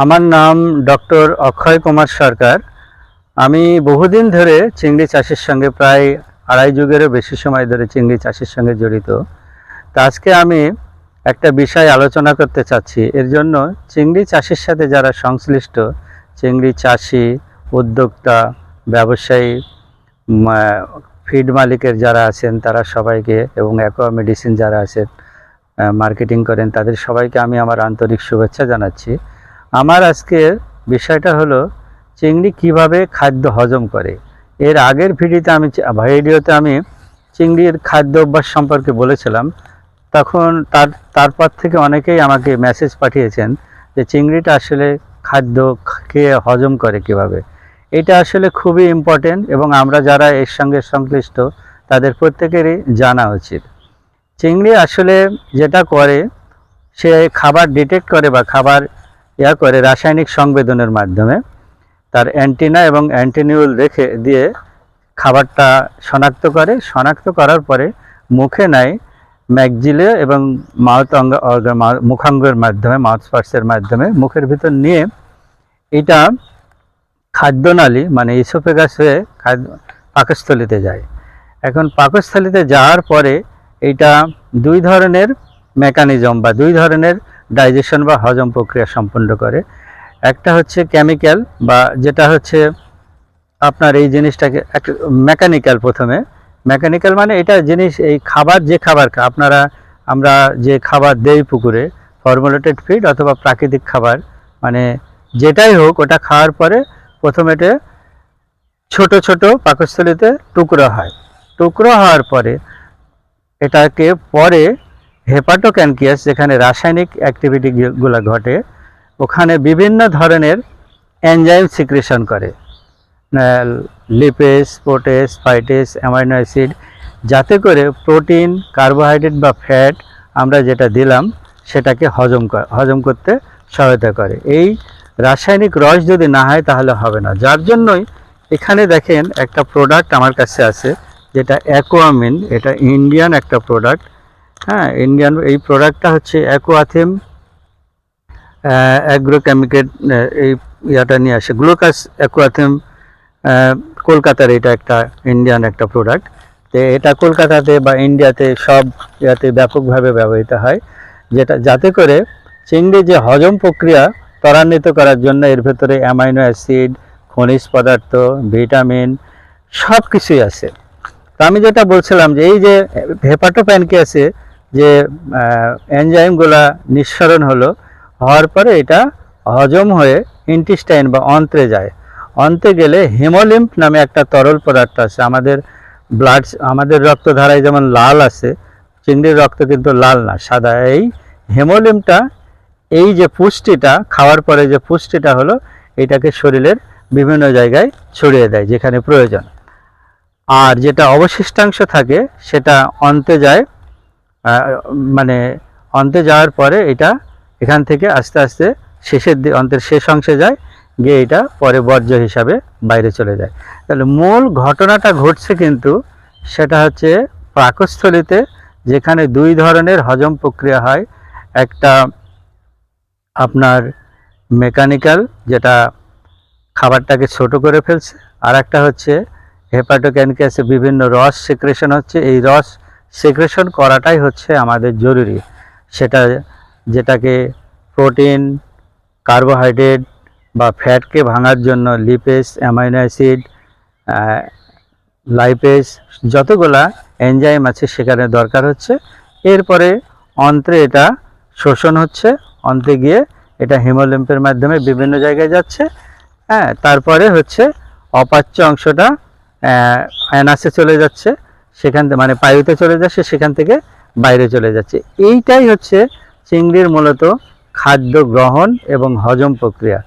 আমার নাম ডক্টর অক্ষয় কুমার সরকার। আমি বহুদিন ধরে চিংড়ি চাষের সঙ্গে প্রায় আড়াই যুগেরও বেশি সময় ধরে চিংড়ি চাষের সঙ্গে জড়িত। তো আজকে আমি একটা বিষয় আলোচনা করতে চাচ্ছি। এর জন্য চিংড়ি চাষের সাথে যারা সংশ্লিষ্ট, চিংড়ি চাষি, উদ্যোক্তা, ব্যবসায়ী, ফিড মালিকের যারা আছেন তারা সবাইকে, এবং অ্যাকোয়া মেডিসিন যারা আছেন মার্কেটিং করেন, তাদের সবাইকে আমি আমার আন্তরিক শুভেচ্ছা জানাচ্ছি। আমার আজকের বিষয়টা হলো চিংড়ি কিভাবে খাদ্য হজম করে। এর আগের ভিডিওতে আমি চিংড়ির খাদ্য অভ্যাস সম্পর্কে বলেছিলাম। তখন তারপর থেকে অনেকেই আমাকে মেসেজ পাঠিয়েছেন যে চিংড়িটা আসলে খাদ্য খেয়ে হজম করে কিভাবে। এটা আসলে খুবই ইম্পর্টেন্ট, এবং আমরা যারা এর সঙ্গে সংশ্লিষ্ট তাদের প্রত্যেকেরই জানা উচিত। চিংড়ি আসলে যেটা করে, সে খাবার ডিটেক্ট করে বা খাবার করে রাসায়নিক সংবেদনের মাধ্যমে তার অ্যান্টিনা এবং অ্যান্টিনিউল রেখে দিয়ে খাবারটা শনাক্ত করার পরে মুখে নেয়, ম্যাকজিলে এবং মুখাঙ্গের মাধ্যমে, মাউথপার্টসের মাধ্যমে মুখের ভিতর নিয়ে এটা খাদ্যনালী মানে ইসোফেগাস হয়ে পাকস্থলিতে যায়। এখন পাকস্থলিতে যাওয়ার পরে এটা দুই ধরনের মেকানিজম বা দুই ধরনের ডাইজেশন বা হজম প্রক্রিয়া সম্পন্ন করে। একটা হচ্ছে কেমিক্যাল, বা যেটা হচ্ছে আপনার এই জিনিসটাকে মেকানিক্যাল। প্রথমে মেকানিক্যাল মানে এটা জিনিস, এই খাবার আমরা যে খাবার দেই পুকুরে, ফর্মুলেটেড ফিড অথবা প্রাকৃতিক খাবার, মানে যেটাই হোক, ওটা খাওয়ার পরে প্রথমে এটা ছোট ছোট পাকস্থলীতে টুকরো হওয়ার পরে এটাকে পরে হেপাটোক্যানকিয়াস, যেখানে রাসায়নিক অ্যাক্টিভিটিগুলো ঘটে, ওখানে বিভিন্ন ধরনের এনজাইম সিক্রেশন করে, লিপেজ, প্রোটেজ, ফাইটেজ, অ্যামাইনো অ্যাসিড, যাতে করে প্রোটিন, কার্বোহাইড্রেট বা ফ্যাট আমরা যেটা দিলাম সেটাকে হজম করতে সহায়তা করে। এই রাসায়নিক রস যদি না হয় তাহলে হবে না। যার জন্যই এখানে দেখেন একটা প্রোডাক্ট আমার কাছে আছে, যেটা অ্যাকোয়ামিন। এটা ইন্ডিয়ান একটা প্রোডাক্ট। হ্যাঁ, ইন্ডিয়ান এই প্রোডাক্টটা হচ্ছে অ্যাকোয়াথিম অ্যাগ্রোকেমিক্যাল, এই ইয়াটা নিয়ে আসে, গ্লুকাস অ্যাকোয়াথিম, কলকাতার। এটা একটা ইন্ডিয়ান একটা প্রোডাক্ট। তো এটা কলকাতাতে বা ইন্ডিয়াতে সব ইয়াতে ব্যাপকভাবে ব্যবহৃত হয়, যাতে করে চিংড়ি যে হজম প্রক্রিয়া ত্বরান্বিত করার জন্য এর ভেতরে অ্যামাইনো অ্যাসিড, খনিজ পদার্থ, ভিটামিন সব কিছুই আছে। তো আমি যেটা বলছিলাম যে এই যে হেপাটোপ্যানক্রিয়াসে যে এনজাইমগুলা নিঃসরণ হওয়ার পরে এটা হজম হয়ে ইন্টেস্টাইন বা অন্ত্রে যায়। অন্ত্রে গেলে হিমোলিম্ফ নামে একটা তরল পদার্থ আছে। আমাদের রক্তধারায় যেমন লাল আছে, চিংড়ির রক্ত কিন্তু লাল না, সাদা। এই হিমোলিম্ফটা, এই যে পুষ্টিটা খাওয়ার পরে যে পুষ্টিটা হলো, এটাকে শরীরের বিভিন্ন জায়গায় ছড়িয়ে দেয় যেখানে প্রয়োজন। আর যেটা অবশিষ্টাংশ থাকে সেটা অন্তে যায়, মানে অন্তে যাওয়ার পরে এটা এখান থেকে আস্তে আস্তে অন্তের শেষ অংশে যায়, গিয়ে এটা পরে বর্জ্য হিসাবে বাইরে চলে যায়। তাহলে মূল ঘটনাটা ঘটছে কিন্তু সেটা হচ্ছে পাকস্থলীতে, যেখানে দুই ধরনের হজম প্রক্রিয়া হয়। একটা আপনার মেকানিক্যাল, যেটা খাবারটাকে ছোট করে ফেলছে, আর একটা হচ্ছে হেপাটোক্যানকিয়াসে বিভিন্ন রস সিক্রেশন হচ্ছে। এই রস সিক্রেশন করাটাই হচ্ছে আমাদের জরুরি। যেটাকে প্রোটিন, কার্বোহাইড্রেট বা ফ্যাটকে ভাঙার জন্য লিপেজ, অ্যামাইনো অ্যাসিড, লাইপেজ, যতগুলা এনজাইম আছে সেখানে দরকার হচ্ছে। এরপরে অন্ত্রে এটা শোষণ হচ্ছে, অন্ত্রে গিয়ে এটা হিমোলিম্ফের মাধ্যমে বিভিন্ন জায়গায় যাচ্ছে। হ্যাঁ, তারপরে হচ্ছে অপাচ্য অংশটা অ্যানাসে চলে যাচ্ছে, সেখান থেকে মানে পায়ুতে চলে যাচ্ছে, সেখান থেকে বাইরে চলে যাচ্ছে। এইটাই হচ্ছে চিংড়ির মূলত খাদ্য গ্রহণ এবং হজম প্রক্রিয়া।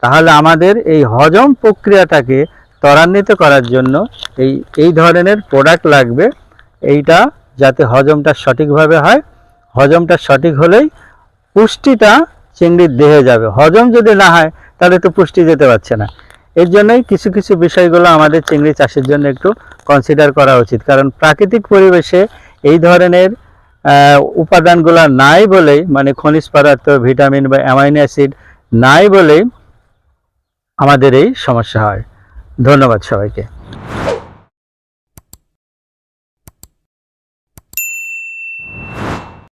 তাহলে আমাদের এই হজম প্রক্রিয়াটাকে ত্বরান্বিত করার জন্য এই ধরনের প্রোডাক্ট লাগবে। এইটা যাতে হজমটা সঠিকভাবে হয়। হজমটা সঠিক হলেই পুষ্টিটা চিংড়ির দেহে যাবে। হজম যদি না হয় তাহলে তো পুষ্টি যেতে পারছে না। এর জন্যই কিছু কিছু বিষয়গুলো আমাদের চিংড়ি চাষের জন্য একটু কনসিডার করা উচিত। কারণ প্রাকৃতিক পরিবেশে এই ধরনের উপাদানগুলো নাই বলেই, মানে খনিজ পদার্থ, ভিটামিন বা অ্যামাইনো অ্যাসিড নাই বলেই আমাদের এই সমস্যা হয়। ধন্যবাদ সবাইকে।